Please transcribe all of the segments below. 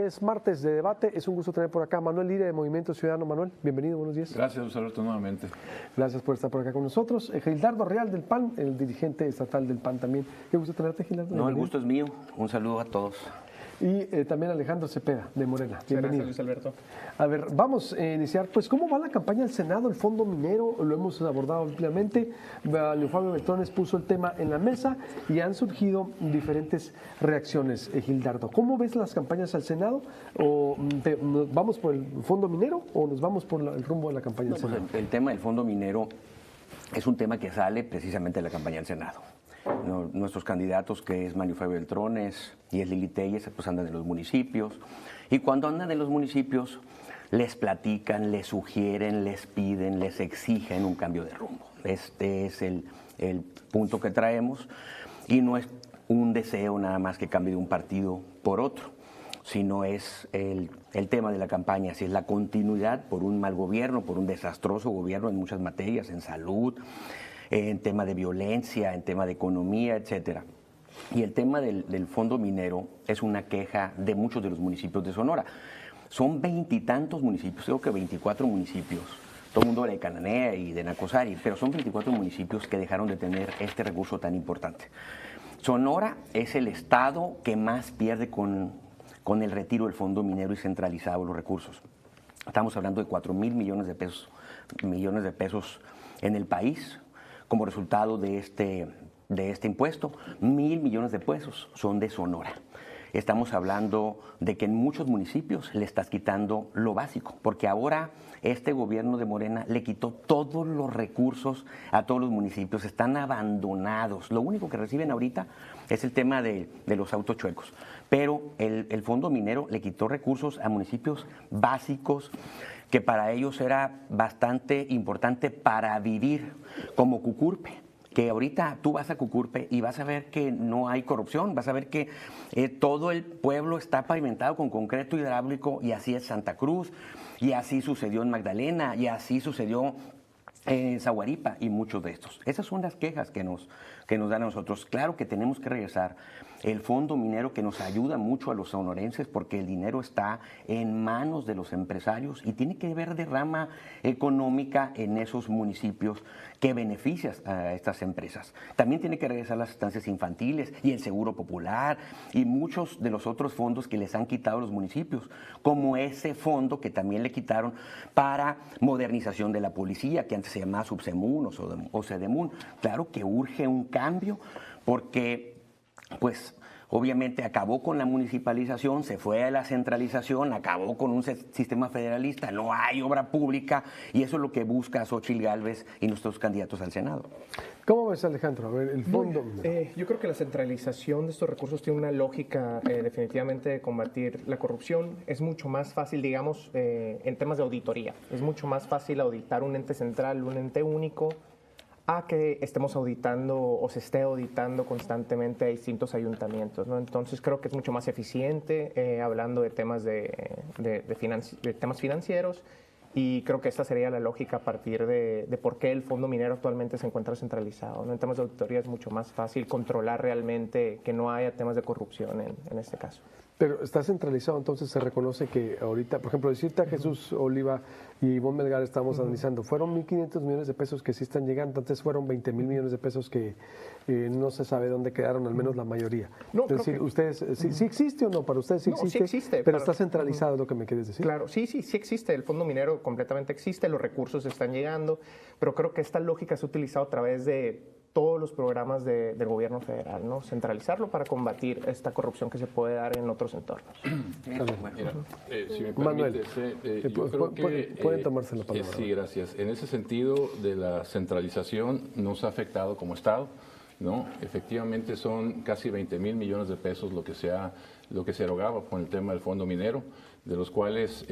es martes de debate. Es un gusto tener por acá a Manuel Lira de Movimiento Ciudadano. Manuel, bienvenido, buenos días. Gracias, José Alberto, nuevamente. Gracias por estar por acá con nosotros. Gildardo Real del PAN, el dirigente estatal del PAN también. Qué gusto tenerte, Gildardo. No, el gusto es mío. Un saludo a todos. Y también Alejandro Cepeda, de Morena. Bienvenido. Gracias, Luis Alberto. A ver, vamos a iniciar. Pues, ¿cómo va la campaña del Senado? El Fondo Minero, lo hemos abordado ampliamente. Leo Fabio Beltrones puso el tema en la mesa y han surgido diferentes reacciones, Gildardo. ¿Cómo ves las campañas al Senado? ¿O nos vamos por el Fondo Minero o nos vamos por el rumbo de la campaña del Senado? El tema del Fondo Minero es un tema que sale precisamente de la campaña del Senado. Nuestros candidatos, que es Mario Fabio Beltrones y es Lili Telles, pues andan en los municipios. Y cuando andan en los municipios, les platican, les sugieren, les piden, les exigen un cambio de rumbo. Este es el punto que traemos. Y no es un deseo nada más que cambie de un partido por otro, sino es el tema de la campaña, si es la continuidad por un mal gobierno, por un desastroso gobierno en muchas materias, en salud, en tema de violencia, en tema de economía, etcétera. Y el tema del fondo minero es una queja de muchos de los municipios de Sonora. Son 20 y tantos municipios, creo que 24 municipios. Todo el mundo habla de Cananea y de Nacosari, pero son 24 municipios que dejaron de tener este recurso tan importante. Sonora es el estado que más pierde con el retiro del fondo minero y centralizado los recursos. Estamos hablando de 4,000 millones de pesos en el país. Como resultado de este impuesto, 1,000 millones de pesos son de Sonora. Estamos hablando de que en muchos municipios le estás quitando lo básico, porque ahora este gobierno de Morena le quitó todos los recursos a todos los municipios, están abandonados. Lo único que reciben ahorita es el tema de los autos chuecos, pero el fondo minero le quitó recursos a municipios básicos que para ellos era bastante importante para vivir, como Cucurpe, que ahorita tú vas a Cucurpe y vas a ver que no hay corrupción, vas a ver que todo el pueblo está pavimentado con concreto hidráulico, y así es Santa Cruz, y así sucedió en Magdalena, y así sucedió en Zaguaripa y muchos de estos. Esas son las quejas que nos dan a nosotros. Claro que tenemos que regresar el fondo minero, que nos ayuda mucho a los sonorenses, porque el dinero está en manos de los empresarios y tiene que haber derrama económica en esos municipios que benefician a estas empresas. También tiene que regresar las estancias infantiles y el seguro popular y muchos de los otros fondos que les han quitado a los municipios, como ese fondo que también le quitaron para modernización de la policía, que antes se llamaba Subsemun o Sedemun. Claro que urge un cambio, porque pues obviamente acabó con la municipalización, se fue a la centralización, acabó con un sistema federalista, no hay obra pública, y eso es lo que busca Xóchitl Gálvez y nuestros candidatos al Senado. ¿Cómo ves, Alejandro? A ver, el fondo. Yo creo que la centralización de estos recursos tiene una lógica definitivamente de combatir la corrupción. Es mucho más fácil, digamos, en temas de auditoría. Es mucho más fácil auditar un ente central, un ente único, a que estemos auditando o se esté auditando constantemente a distintos ayuntamientos, ¿no? Entonces creo que es mucho más eficiente hablando de temas de temas financieros, y creo que esta sería la lógica a partir de por qué el fondo minero actualmente se encuentra centralizado, ¿no? En temas de auditoría es mucho más fácil controlar realmente que no haya temas de corrupción en este caso. Pero está centralizado, entonces se reconoce que ahorita, por ejemplo, decirte a Jesús Oliva y Ivonne Melgar, estamos analizando, fueron 1,500 millones de pesos que sí están llegando, antes fueron 20,000 millones de pesos que no se sabe dónde quedaron, al menos la mayoría. No, es decir, ustedes, ¿sí existe o no? Para ustedes sí existe, sí existe, pero está centralizado, es lo que me quieres decir. Claro, sí existe, el fondo minero completamente existe, los recursos están llegando, pero creo que esta lógica se ha utilizado a través de todos los programas del gobierno federal, ¿no? Centralizarlo para combatir esta corrupción que se puede dar en otros entornos. Mira, si me Manuel, permites, yo creo que pueden tomarse la palabra. Sí, gracias. En ese sentido de la centralización nos ha afectado como Estado, ¿no? Efectivamente son casi 20,000 millones de pesos lo que se erogaba con el tema del fondo minero, de los cuales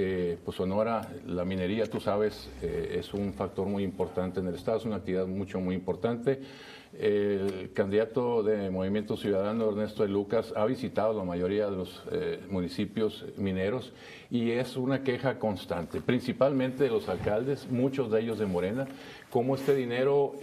pues Sonora, la minería, tú sabes, es un factor muy importante en el Estado, es una actividad muy importante. El candidato de Movimiento Ciudadano, Ernesto de Lucas, ha visitado la mayoría de los municipios mineros y es una queja constante, principalmente de los alcaldes, muchos de ellos de Morena, cómo este dinero,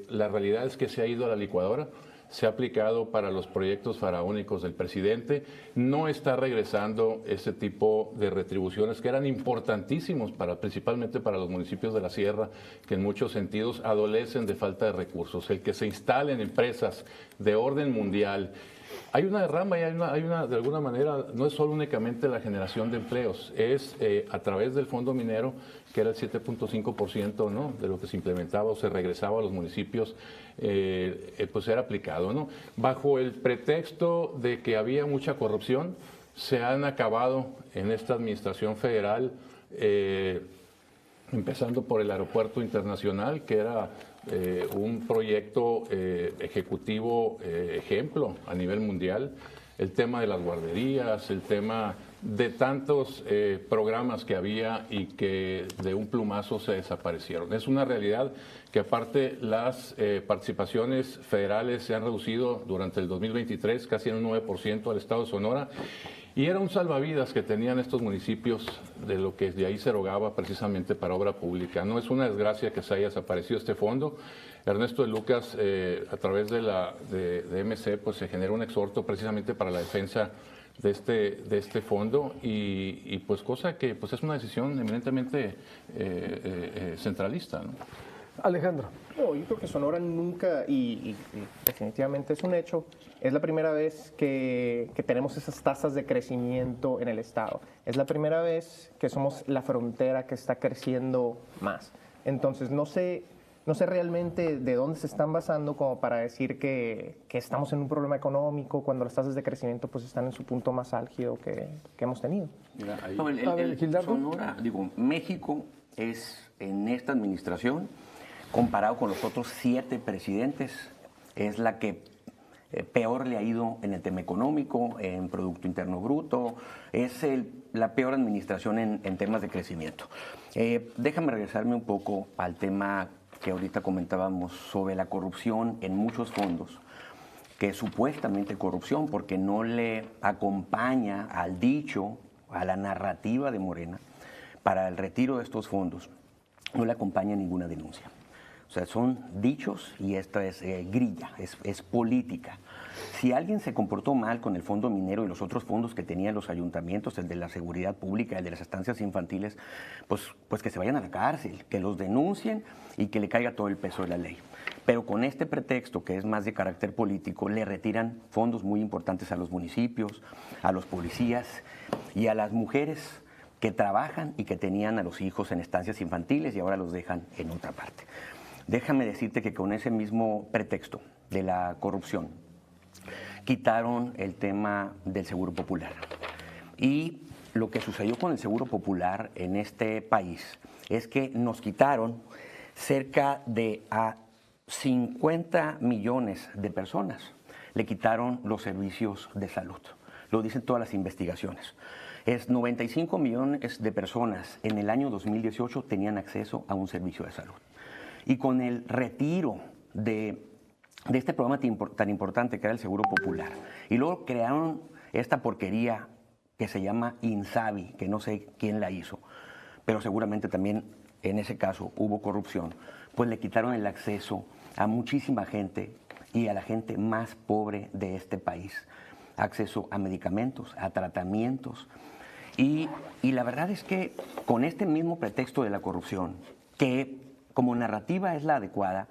la realidad es que se ha ido a la licuadora. se ha aplicado para los proyectos faraónicos del presidente. No está regresando ese tipo de retribuciones que eran importantísimos principalmente para los municipios de la sierra, que en muchos sentidos adolecen de falta de recursos. El que se instalen empresas de orden mundial. Hay una derrama y hay una, de alguna manera, no es solo únicamente la generación de empleos, es a través del fondo minero, que era el 7.5%, ¿no?, de lo que se implementaba o se regresaba a los municipios, pues era aplicado, ¿no? Bajo el pretexto de que había mucha corrupción, se han acabado en esta administración federal, empezando por el aeropuerto internacional, que era un proyecto ejecutivo ejemplo a nivel mundial, el tema de las guarderías, el tema de tantos programas que había y que de un plumazo se desaparecieron. Es una realidad que aparte las participaciones federales se han reducido durante el 2023 casi en un 9% al estado de Sonora. Y era un salvavidas que tenían estos municipios de lo que de ahí se erogaba precisamente para obra pública. No es una desgracia que se haya desaparecido este fondo. Ernesto de Lucas, a través de MC, pues se generó un exhorto precisamente para la defensa de este fondo y pues cosa que pues es una decisión eminentemente centralista, ¿no? Alejandro. No, yo creo que Sonora nunca, y definitivamente es un hecho, es la primera vez que tenemos esas tasas de crecimiento en el Estado. Es la primera vez que somos la frontera que está creciendo más. Entonces, no sé realmente de dónde se están basando como para decir que estamos en un problema económico cuando las tasas de crecimiento pues están en su punto más álgido que hemos tenido. Mira, Sonora, México es en esta administración, comparado con los otros 7 presidentes, es la que peor le ha ido en el tema económico, en Producto Interno Bruto, es la peor administración en temas de crecimiento. Déjame regresarme un poco al tema que ahorita comentábamos sobre la corrupción en muchos fondos, que es supuestamente corrupción porque no le acompaña al dicho, a la narrativa de Morena, para el retiro de estos fondos, no le acompaña ninguna denuncia. O sea, son dichos y esta es grilla, es política. Si alguien se comportó mal con el fondo minero y los otros fondos que tenían los ayuntamientos, el de la seguridad pública, el de las estancias infantiles, pues que se vayan a la cárcel, que los denuncien y que le caiga todo el peso de la ley. Pero con este pretexto, que es más de carácter político, le retiran fondos muy importantes a los municipios, a los policías y a las mujeres que trabajan y que tenían a los hijos en estancias infantiles y ahora los dejan en otra parte. Déjame decirte que con ese mismo pretexto de la corrupción, quitaron el tema del Seguro Popular. Y lo que sucedió con el Seguro Popular en este país es que nos quitaron cerca de 50 millones de personas. Le quitaron los servicios de salud. Lo dicen todas las investigaciones. 95 millones de personas en el año 2018 tenían acceso a un servicio de salud. Y con el retiro de este programa tan importante que era el Seguro Popular, y luego crearon esta porquería que se llama Insabi, que no sé quién la hizo, pero seguramente también en ese caso hubo corrupción, pues le quitaron el acceso a muchísima gente y a la gente más pobre de este país, acceso a medicamentos, a tratamientos. Y la verdad es que con este mismo pretexto de la corrupción, que como narrativa es la adecuada,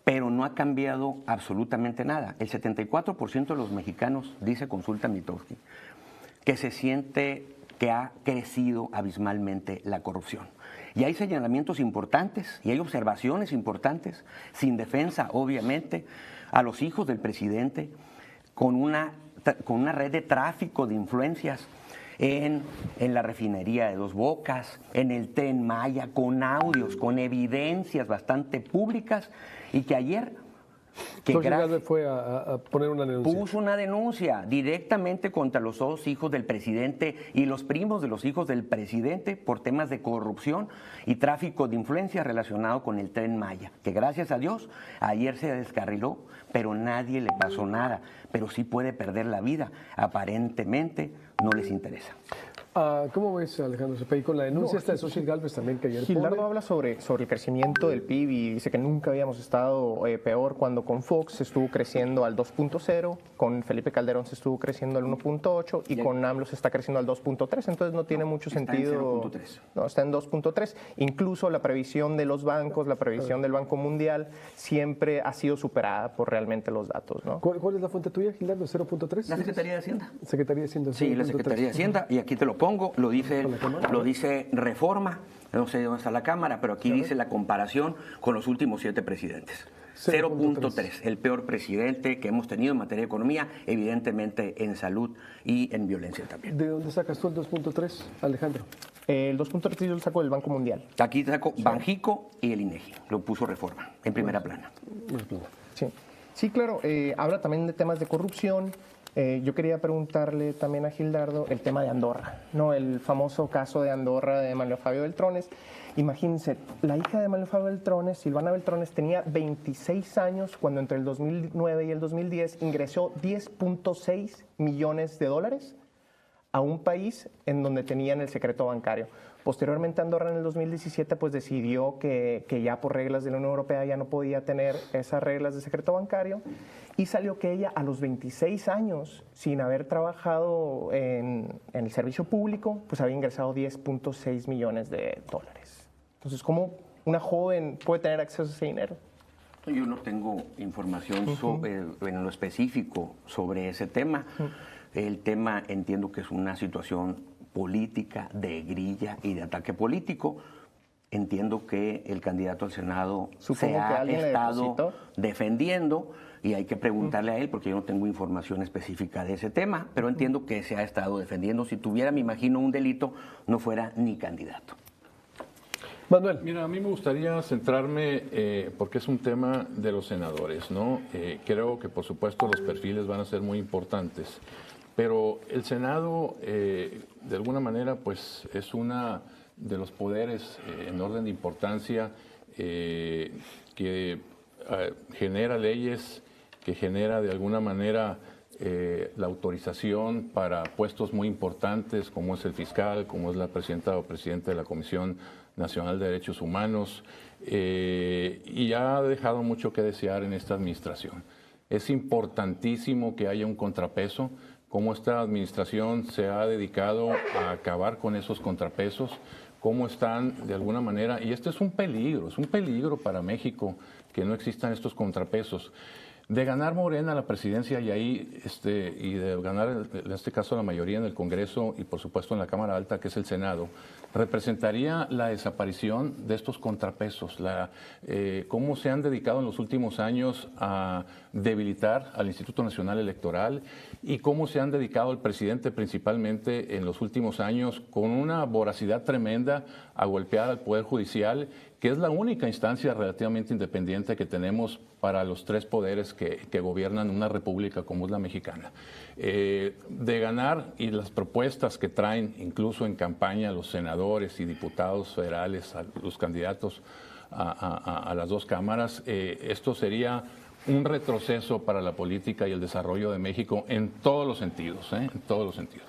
pero no ha cambiado absolutamente nada. El 74% de los mexicanos, dice Consulta Mitofsky, que se siente que ha crecido abismalmente la corrupción. Y hay señalamientos importantes y hay observaciones importantes, sin defensa, obviamente, a los hijos del presidente, con una red de tráfico de influencias en la refinería de Dos Bocas, en el Tren Maya, con audios, con evidencias bastante públicas, y que ayer fue a poner una denuncia. Puso una denuncia directamente contra los 2 hijos del presidente y los primos de los hijos del presidente por temas de corrupción y tráfico de influencia relacionado con el Tren Maya, que gracias a Dios ayer se descarriló, pero nadie le pasó nada, pero sí puede perder la vida. Aparentemente no les interesa. ¿Cómo ves, Alejandro Cepey, con la denuncia esta de Xochitl Gálvez también que ayer Gildardo pone? habla sobre el crecimiento del PIB y dice que nunca habíamos estado peor cuando con Fox se estuvo creciendo al 2.0, con Felipe Calderón se estuvo creciendo al 1.8 y con AMLO se está creciendo al 2.3, entonces no tiene mucho sentido. Está en 0.3. No, está en 2.3. Incluso la previsión de los bancos, la previsión del Banco Mundial siempre ha sido superada por realmente los datos, ¿no? ¿Cuál es la fuente tuya, Gildardo? ¿0.3? La Secretaría de Hacienda. Secretaría de Hacienda. Sí, la 0.3. Secretaría de Hacienda, y aquí te lo pongo, lo dice Reforma, no sé dónde está la cámara, pero aquí dice la comparación con los últimos 7 presidentes. 0.3, el peor presidente que hemos tenido en materia de economía, evidentemente en salud y en violencia también. ¿De dónde sacas tú el 2.3, Alejandro? El 2.3 yo lo saco del Banco Mundial. Aquí saco Banjico y el INEGI, lo puso Reforma, en primera plana. Sí, claro, habla también de temas de corrupción. Yo quería preguntarle también a Gildardo el tema de Andorra, ¿no? El famoso caso de Andorra de Manlio Fabio Beltrones. Imagínense, la hija de Manlio Fabio Beltrones, Silvana Beltrones, tenía 26 años cuando entre el 2009 y el 2010 ingresó 10.6 millones de dólares a un país en donde tenían el secreto bancario. Posteriormente Andorra en el 2017 pues decidió que ya por reglas de la Unión Europea ya no podía tener esas reglas de secreto bancario y salió que ella a los 26 años, sin haber trabajado en el servicio público, pues había ingresado 10.6 millones de dólares. Entonces, ¿cómo una joven puede tener acceso a ese dinero? Yo no tengo información en lo específico sobre ese tema. El tema entiendo que es una situación política, de grilla y de ataque político. Entiendo que el candidato al Senado se ha estado defendiendo y hay que preguntarle a él porque yo no tengo información específica de ese tema, pero entiendo que se ha estado defendiendo. Si tuviera, me imagino, un delito, no fuera ni candidato. Manuel. Mira, a mí me gustaría centrarme, porque es un tema de los senadores, ¿no? Creo que, por supuesto, los perfiles van a ser muy importantes. Pero el Senado, de alguna manera, pues es una de los poderes en orden de importancia que genera leyes, que genera de alguna manera la autorización para puestos muy importantes, como es el fiscal, como es la presidenta o presidente de la Comisión Nacional de Derechos Humanos, y ha dejado mucho que desear en esta administración. Es importantísimo que haya un contrapeso. Cómo esta administración se ha dedicado a acabar con esos contrapesos, cómo están de alguna manera, y esto es un peligro para México que no existan estos contrapesos. De ganar Morena la presidencia y de ganar en este caso la mayoría en el Congreso y por supuesto en la Cámara Alta, que es el Senado, representaría la desaparición de estos contrapesos, cómo se han dedicado en los últimos años a debilitar al Instituto Nacional Electoral y cómo se han dedicado el presidente principalmente en los últimos años con una voracidad tremenda a golpear al Poder Judicial, que es la única instancia relativamente independiente que tenemos para los 3 poderes que gobiernan una república como es la mexicana. De ganar, y las propuestas que traen incluso en campaña los senadores y diputados federales, a los candidatos a las 2 cámaras, esto sería un retroceso para la política y el desarrollo de México en todos los sentidos, en todos los sentidos.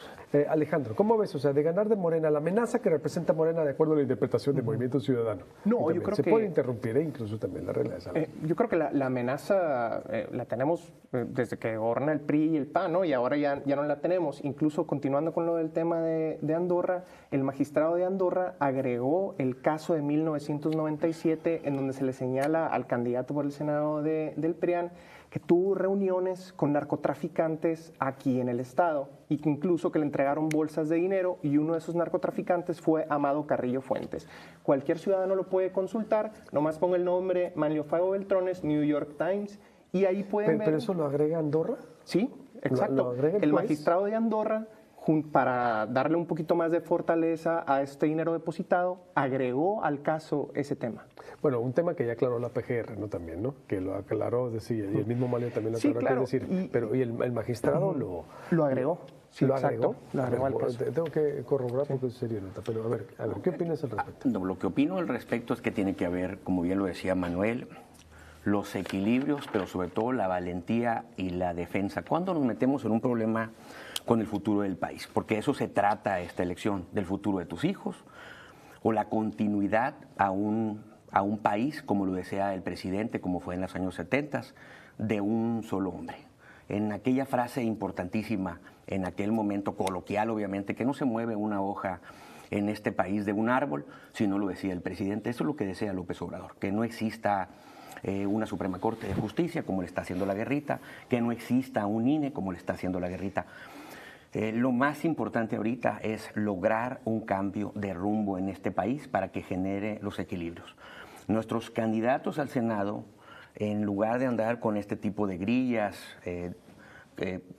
Alejandro, ¿cómo ves? O sea, de ganar de Morena, la amenaza que representa Morena de acuerdo a la interpretación de Movimiento Ciudadano. No, yo creo se que puede interrumpir, incluso también la regla de esa ley. Yo creo que la amenaza la tenemos desde que gobierna el PRI y el PAN, ¿no? Y ahora ya no la tenemos. Incluso continuando con lo del tema de Andorra, el magistrado de Andorra agregó el caso de 1997 en donde se le señala al candidato por el Senado del PRIAN que tuvo reuniones con narcotraficantes aquí en el estado y que incluso que le entregaron bolsas de dinero y uno de esos narcotraficantes fue Amado Carrillo Fuentes. Cualquier ciudadano lo puede consultar, nomás ponga el nombre Manlio Fabio Beltrones, New York Times, y ahí pueden ver... ¿Pero eso lo agrega Andorra? Sí, exacto. ¿Lo agrega el magistrado de Andorra, para darle un poquito más de fortaleza a este dinero depositado, agregó al caso ese tema. Bueno, un tema que ya aclaró la PGR, ¿no? También, ¿no? Que lo aclaró, y el mismo Manlio también lo aclaró. Sí, claro. Es decir, pero el magistrado lo agregó. Sí, ¿lo exacto. agregó? Lo agregó al caso. Tengo que corroborar porque sería nota. Pero a ver, ¿qué opinas al respecto? No, lo que opino al respecto es que tiene que haber, como bien lo decía Manuel, los equilibrios, pero sobre todo la valentía y la defensa. Cuando nos metemos en un problema con el futuro del país, porque eso se trata esta elección, del futuro de tus hijos o la continuidad a un país, como lo desea el presidente, como fue en los años 70, de un solo hombre. En aquella frase importantísima, en aquel momento coloquial, obviamente, que no se mueve una hoja en este país de un árbol, si no lo decía el presidente. Eso es lo que desea López Obrador, que no exista una Suprema Corte de Justicia, como le está haciendo la guerrita, que no exista un INE, como le está haciendo la guerrita. Lo más importante ahorita es lograr un cambio de rumbo en este país para que genere los equilibrios. Nuestros candidatos al Senado, en lugar de andar con este tipo de grillas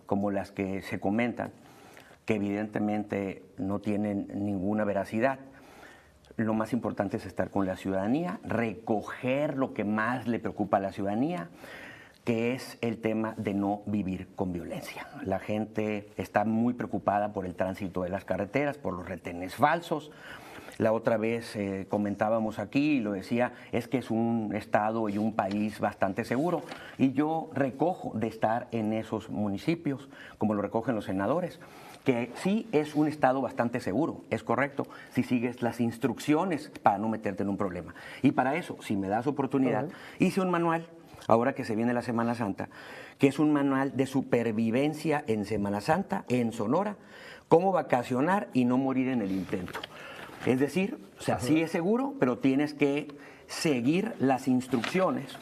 como las que se comentan, que evidentemente no tienen ninguna veracidad, lo más importante es estar con la ciudadanía, recoger lo que más le preocupa a la ciudadanía, que es el tema de no vivir con violencia. La gente está muy preocupada por el tránsito de las carreteras, por los retenes falsos. La otra vez comentábamos aquí y lo decía, es que es un estado y un país bastante seguro. Y yo recojo de estar en esos municipios, como lo recogen los senadores, que sí es un estado bastante seguro, es correcto, si sigues las instrucciones para no meterte en un problema. Y para eso, si me das oportunidad, hice un manual, ahora que se viene la Semana Santa, que es un manual de supervivencia en Semana Santa, en Sonora, cómo vacacionar y no morir en el intento. Es decir, o sea, sí es seguro, pero tienes que seguir las instrucciones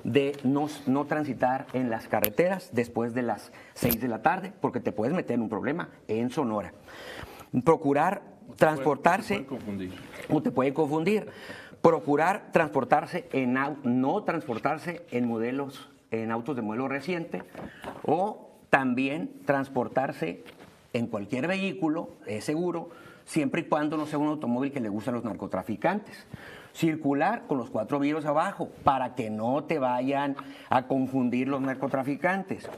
de no transitar en las carreteras después de las 6 de la tarde, porque te puedes meter en un problema en Sonora. Procurar transportarse, o te puede confundir. Procurar transportarse no transportarse en autos de modelo reciente, o también transportarse en cualquier vehículo, es seguro, siempre y cuando no sea un automóvil que le gustan los narcotraficantes. Circular con los 4 vidrios abajo para que no te vayan a confundir los narcotraficantes.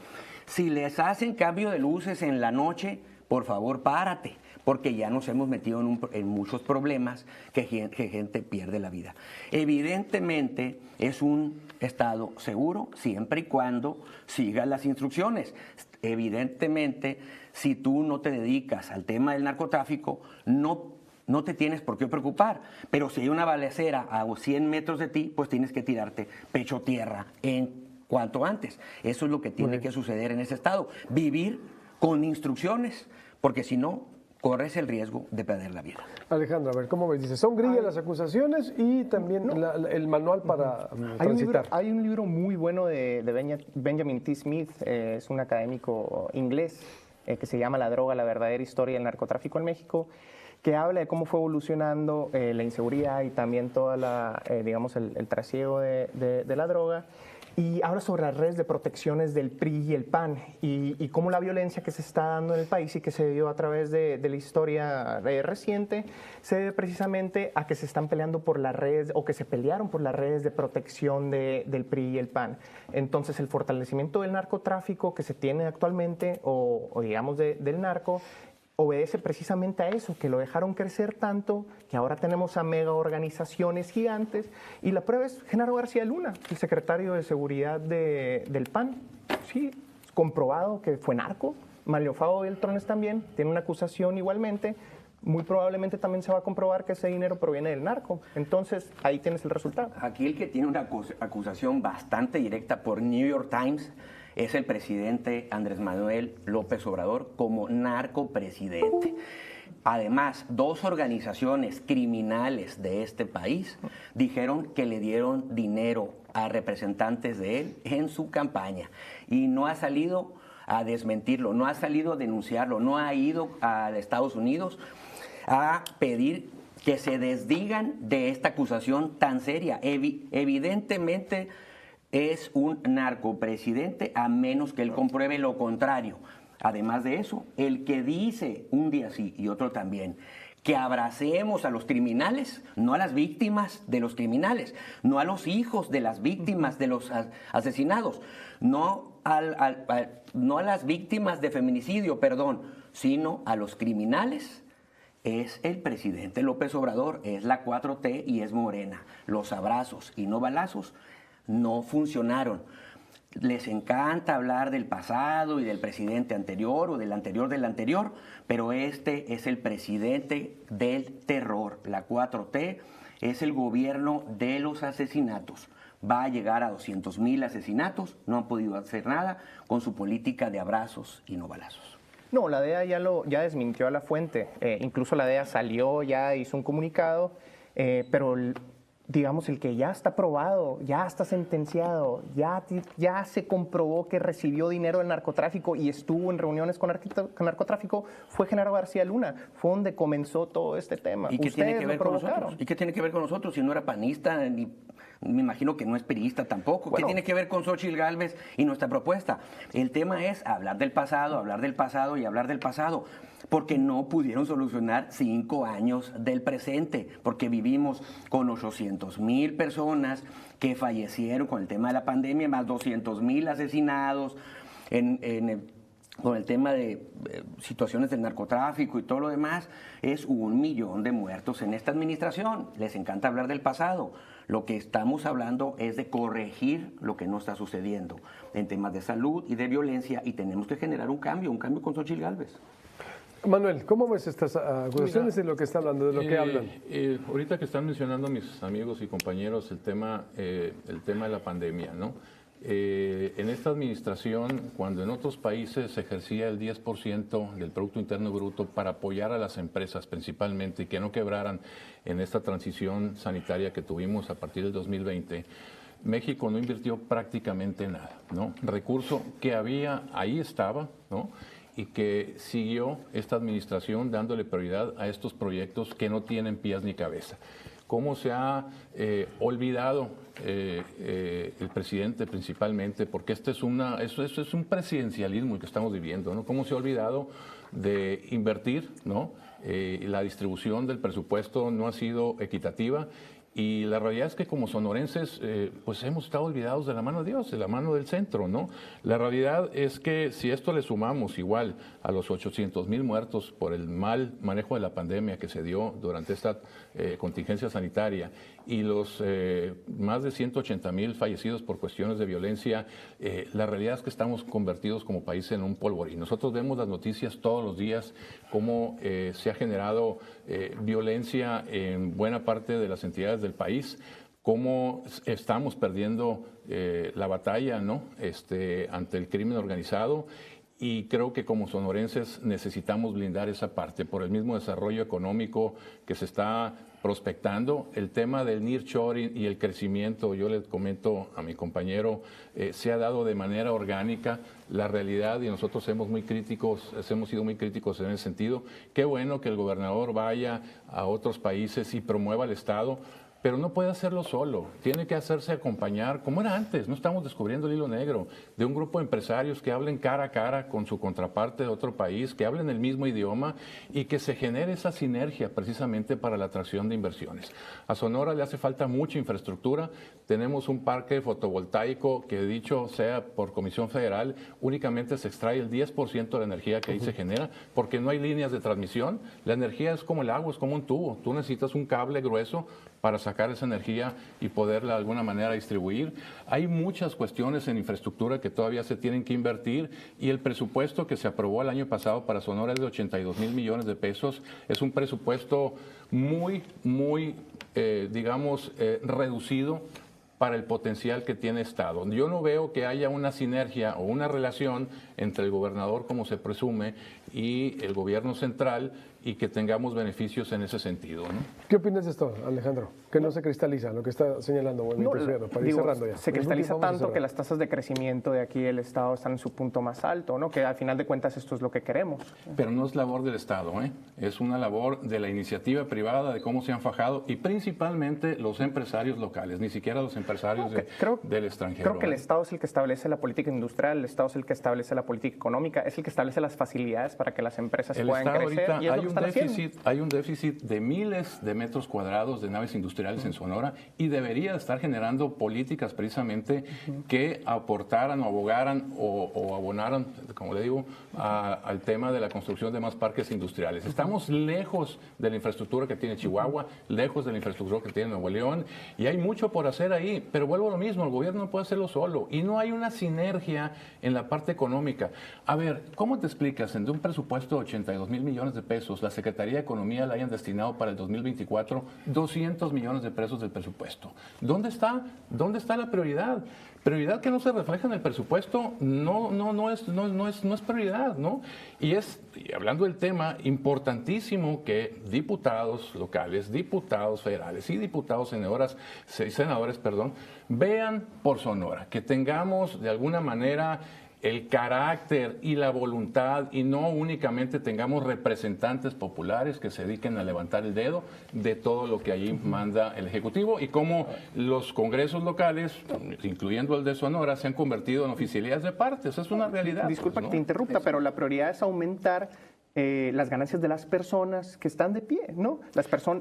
Si les hacen cambio de luces en la noche, por favor párate, porque ya nos hemos metido en muchos problemas que gente pierde la vida. Evidentemente es un estado seguro siempre y cuando sigas las instrucciones. Evidentemente, si tú no te dedicas al tema del narcotráfico, no te tienes por qué preocupar, pero si hay una balacera a 100 metros de ti, pues tienes que tirarte pecho tierra en cuanto antes. Eso es lo que tiene que suceder en ese estado, vivir con instrucciones, porque si no, corres el riesgo de perder la vida. Alejandro, a ver, ¿cómo ves? Dice, son grillas las acusaciones y también el manual para transitar. Hay un libro muy bueno de Benjamin T. Smith, es un académico inglés, que se llama La droga, la verdadera historia del narcotráfico en México, que habla de cómo fue evolucionando la inseguridad y también toda el trasiego de la droga, y habla sobre las redes de protecciones del PRI y el PAN y cómo la violencia que se está dando en el país y que se dio a través de la historia reciente se debe precisamente a que se están peleando por las redes o que se pelearon por las redes de protección del PRI y el PAN. Entonces el fortalecimiento del narcotráfico que se tiene actualmente o digamos del narco obedece precisamente a eso, que lo dejaron crecer tanto, que ahora tenemos a mega organizaciones gigantes, y la prueba es Genaro García Luna, el secretario de Seguridad del PAN. Sí, comprobado que fue narco. Manlio Fabio Beltrones también tiene una acusación igualmente. Muy probablemente también se va a comprobar que ese dinero proviene del narco. Entonces, ahí tienes el resultado. Aquí el que tiene una acusación bastante directa por New York Times es el presidente Andrés Manuel López Obrador como narcopresidente. Además, 2 organizaciones criminales de este país dijeron que le dieron dinero a representantes de él en su campaña y no ha salido a desmentirlo, no ha salido a denunciarlo, no ha ido a Estados Unidos a pedir que se desdigan de esta acusación tan seria. Evidentemente es un narcopresidente a menos que él compruebe lo contrario. Además de eso, el que dice un día sí y otro también que abracemos a los criminales, no a las víctimas de los criminales, no a los hijos de las víctimas de los asesinados, no a las víctimas de feminicidio, sino a los criminales, es el presidente López Obrador, es la 4T y es Morena. Los abrazos y no balazos no funcionaron. Les encanta hablar del pasado y del presidente anterior o del anterior, pero este es el presidente del terror. La 4T es el gobierno de los asesinatos. Va a llegar a 200,000 asesinatos, no han podido hacer nada con su política de abrazos y no balazos. No, la DEA ya desmintió a la fuente. Incluso la DEA salió, ya hizo un comunicado, pero digamos, el que ya está probado, ya está sentenciado, ya se comprobó que recibió dinero del narcotráfico y estuvo en reuniones con narcotráfico, fue Genaro García Luna. Fue donde comenzó todo este tema. ¿Y qué tiene que ver con provocaron. nosotros? ¿Y qué tiene que ver con nosotros si no era panista, ni me imagino que no es periodista tampoco? Bueno, ¿qué tiene que ver con Xóchitl Gálvez y nuestra propuesta? El tema es hablar del pasado y hablar del pasado, porque no pudieron solucionar 5 años del presente, porque vivimos con 800,000 personas que fallecieron con el tema de la pandemia, más 200,000 asesinados con el tema de situaciones del narcotráfico y todo lo demás. Es 1,000,000 de muertos en esta administración. Les encanta hablar del pasado. Lo que estamos hablando es de corregir lo que no está sucediendo en temas de salud y de violencia, y tenemos que generar un cambio con Xóchitl Gálvez. Manuel, ¿cómo ves estas acusaciones de lo que está hablando, de lo que hablan? Ahorita que están mencionando mis amigos y compañeros el tema de la pandemia, ¿no? En esta administración, cuando en otros países se ejercía el 10% del Producto Interno Bruto para apoyar a las empresas principalmente y que no quebraran en esta transición sanitaria que tuvimos a partir del 2020, México no invirtió prácticamente nada, ¿no? Recurso que había, ahí estaba, ¿no? Y que siguió esta administración dándole prioridad a estos proyectos que no tienen pies ni cabeza. ¿Cómo se ha olvidado el presidente principalmente? Porque este es es un presidencialismo el que estamos viviendo, ¿no? ¿Cómo se ha olvidado de invertir, ¿no? La distribución del presupuesto no ha sido equitativa. Y la realidad es que como sonorenses, pues hemos estado olvidados de la mano de Dios, de la mano del centro, ¿no? La realidad es que si esto le sumamos igual a los 800,000 muertos por el mal manejo de la pandemia que se dio durante esta contingencia sanitaria y los más de 180,000 fallecidos por cuestiones de violencia, la realidad es que estamos convertidos como país en un polvorín. Nosotros vemos las noticias todos los días, cómo se ha generado violencia en buena parte de las entidades del país, cómo estamos perdiendo la batalla, ¿no? Ante el crimen organizado. Y creo que como sonorenses necesitamos blindar esa parte por el mismo desarrollo económico que se está prospectando. El tema del nearshoring y el crecimiento, yo le comento a mi compañero, se ha dado de manera orgánica. La realidad, y nosotros hemos sido muy críticos en ese sentido. Qué bueno que el gobernador vaya a otros países y promueva el Estado, pero no puede hacerlo solo, tiene que hacerse acompañar, como era antes. No estamos descubriendo el hilo negro, de un grupo de empresarios que hablen cara a cara con su contraparte de otro país, que hablen el mismo idioma y que se genere esa sinergia precisamente para la atracción de inversiones. A Sonora le hace falta mucha infraestructura. Tenemos un parque fotovoltaico que, dicho sea por Comisión Federal, únicamente se extrae el 10% de la energía que ahí se genera, porque no hay líneas de transmisión. La energía es como el agua, es como un tubo. Tú necesitas un cable grueso para sacar esa energía y poderla de alguna manera distribuir. Hay muchas cuestiones en infraestructura que todavía se tienen que invertir, y el presupuesto que se aprobó el año pasado para Sonora es de 82,000 millones de pesos. Es un presupuesto muy reducido para el potencial que tiene Estado. Yo no veo que haya una sinergia o una relación entre el gobernador, como se presume, y el gobierno central, y que tengamos beneficios en ese sentido, ¿no? ¿Qué opinas de esto, Alejandro? Que no se cristaliza lo que está señalando Movimiento Ciudadano, para ir cerrando ya. Se cristaliza tanto que las tasas de crecimiento de aquí del Estado están en su punto más alto, ¿no? Que al final de cuentas esto es lo que queremos. Pero no es labor del Estado, ¿eh? Es una labor de la iniciativa privada, de cómo se han fajado, y principalmente los empresarios locales, ni siquiera los empresarios del extranjero. Creo que el Estado es el que establece la política industrial, el Estado es el que establece la política económica, es el que establece las facilidades para que las empresas El puedan Estado crecer. ahorita Y es lo que están haciendo. hay un déficit de miles de metros cuadrados de naves industriales en Sonora y debería estar generando políticas precisamente que aportaran o abogaran o abonaran, como le digo, al tema de la construcción de más parques industriales. Estamos lejos de la infraestructura que tiene Chihuahua, lejos de la infraestructura que tiene Nuevo León, y hay mucho por hacer ahí, pero vuelvo a lo mismo, el gobierno no puede hacerlo solo y no hay una sinergia en la parte económica. A ver, ¿cómo te explicas en de un presupuesto de 82,000 millones de pesos, la Secretaría de Economía le hayan destinado para el 2024 200 millones de pesos del presupuesto? ¿Dónde está la prioridad? Prioridad que no se refleja en el presupuesto no es prioridad, ¿no? Y hablando del tema, importantísimo que diputados locales, diputados federales y diputados senadores, vean por Sonora, que tengamos de alguna manera el carácter y la voluntad y no únicamente tengamos representantes populares que se dediquen a levantar el dedo de todo lo que allí manda el Ejecutivo y cómo los congresos locales, incluyendo el de Sonora, se han convertido en oficialías de partes. Es una realidad. Disculpa pues, ¿no? que te interrumpa, pero la prioridad es aumentar las ganancias de las personas que están de pie, ¿no?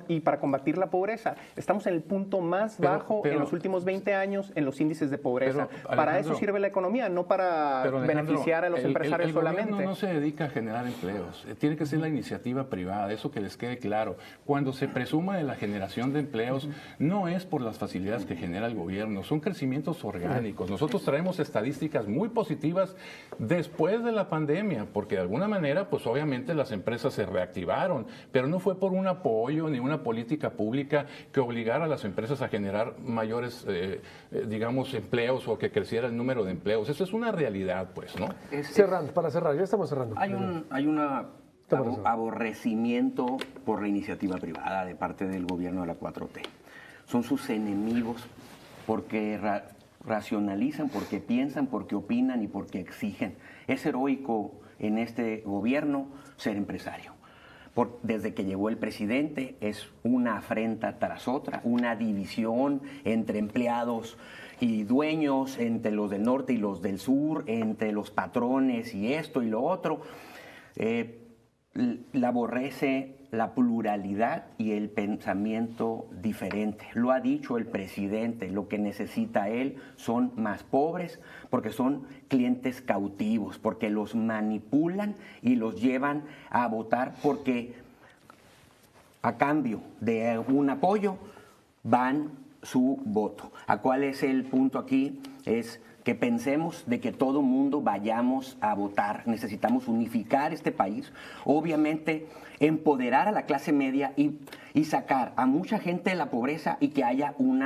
Y para combatir la pobreza. Estamos en el punto más bajo en los últimos 20 años en los índices de pobreza. Para eso sirve la economía, no para beneficiar a los empresarios el solamente. gobierno no se dedica a generar empleos. Tiene que ser la iniciativa privada, eso que les quede claro. Cuando se presuma de la generación de empleos, no es por las facilidades que genera el gobierno, son crecimientos orgánicos. Nosotros traemos estadísticas muy positivas después de la pandemia, porque de alguna manera, pues obviamente las empresas se reactivaron, pero no fue por un apoyo ni una política pública que obligara a las empresas a generar mayores, digamos, empleos o que creciera el número de empleos. Eso es una realidad, pues, ¿no? Para cerrar, ya estamos cerrando. Hay un aborrecimiento por la iniciativa privada de parte del gobierno de la 4T. Son sus enemigos porque racionalizan, porque piensan, porque opinan y porque exigen. Es heroico en este gobierno ser empresario. Desde que llegó el presidente es una afrenta tras otra, una división entre empleados y dueños, entre los del norte y los del sur, entre los patrones y esto y lo otro. La aborrece la pluralidad y el pensamiento diferente. Lo ha dicho el presidente, lo que necesita él son más pobres porque son clientes cautivos, porque los manipulan y los llevan a votar porque a cambio de un apoyo van su voto. ¿A cuál es el punto aquí? Es que pensemos de que todo mundo vayamos a votar. Necesitamos unificar este país, obviamente empoderar a la clase media y sacar a mucha gente de la pobreza y que haya un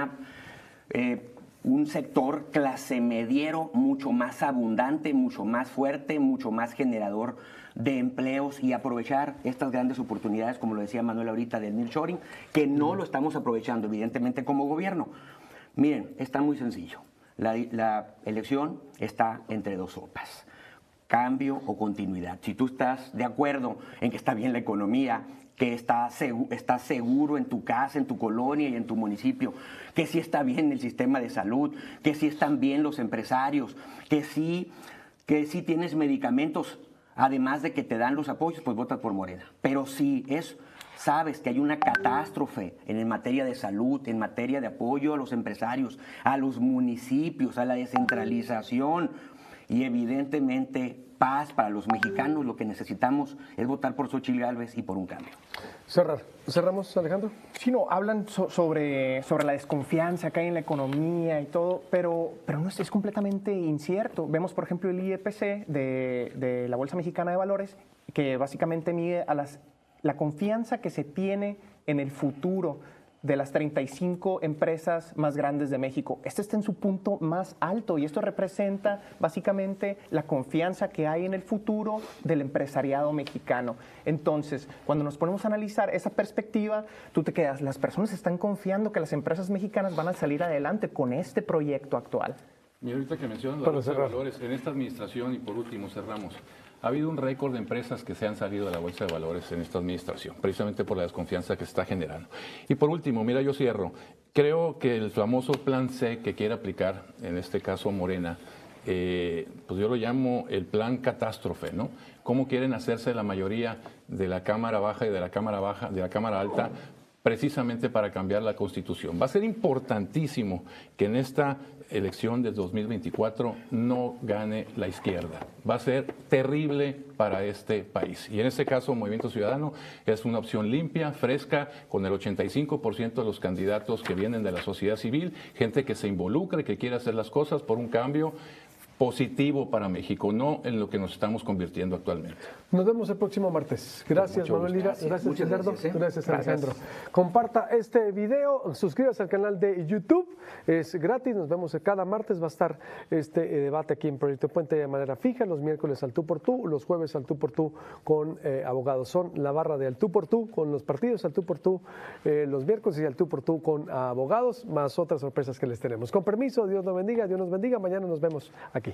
sector clase mediero mucho más abundante, mucho más fuerte, mucho más generador de empleos y aprovechar estas grandes oportunidades, como lo decía Manuel ahorita, del nearshoring, que no lo estamos aprovechando evidentemente como gobierno. Miren, está muy sencillo. La elección está entre dos sopas, cambio o continuidad. Si tú estás de acuerdo en que está bien la economía, que estás seguro en tu casa, en tu colonia y en tu municipio, que sí está bien el sistema de salud, que sí están bien los empresarios, que sí tienes medicamentos, además de que te dan los apoyos, pues votas por Morena. Pero si sabes que hay una catástrofe en materia de salud, en materia de apoyo a los empresarios, a los municipios, a la descentralización y evidentemente paz para los mexicanos, lo que necesitamos es votar por Xóchitl Gálvez y por un cambio. ¿Cerramos, Alejandro? Sí, no, hablan sobre la desconfianza que hay en la economía y todo, pero no es completamente incierto. Vemos, por ejemplo, el IEPC de la Bolsa Mexicana de Valores, que básicamente mide la confianza que se tiene en el futuro de las 35 empresas más grandes de México. Este está en su punto más alto y esto representa básicamente la confianza que hay en el futuro del empresariado mexicano. Entonces, cuando nos ponemos a analizar esa perspectiva, tú te quedas, las personas están confiando que las empresas mexicanas van a salir adelante con este proyecto actual. Y ahorita que mencionas la Bolsa de Valores, en esta administración, y por último cerramos, ha habido un récord de empresas que se han salido de la Bolsa de Valores en esta administración, precisamente por la desconfianza que se está generando. Y por último, mira, yo cierro. Creo que el famoso Plan C que quiere aplicar, en este caso Morena, pues yo lo llamo el plan catástrofe, ¿no? ¿Cómo quieren hacerse la mayoría de la Cámara Baja y de la Cámara Alta precisamente para cambiar la Constitución? Va a ser importantísimo que en esta elección de 2024 no gane la izquierda. Va a ser terrible para este país. Y en este caso, Movimiento Ciudadano es una opción limpia, fresca, con el 85% de los candidatos que vienen de la sociedad civil, gente que se involucre, que quiere hacer las cosas por un cambio positivo para México, no en lo que nos estamos convirtiendo actualmente. Nos vemos el próximo martes. Gracias, Manuel Lira. Gracias, Gerardo. Gracias, Alejandro. Comparta este video, suscríbase al canal de YouTube, es gratis. Nos vemos cada martes. Va a estar este debate aquí en Proyecto Puente de manera fija, los miércoles al tú por tú, los jueves al tú por tú con abogados. Son la barra de al tú por tú con los partidos, al tú por tú los miércoles y al tú por tú con abogados, más otras sorpresas que les tenemos. Con permiso, Dios nos bendiga, Dios nos bendiga. Mañana nos vemos aquí.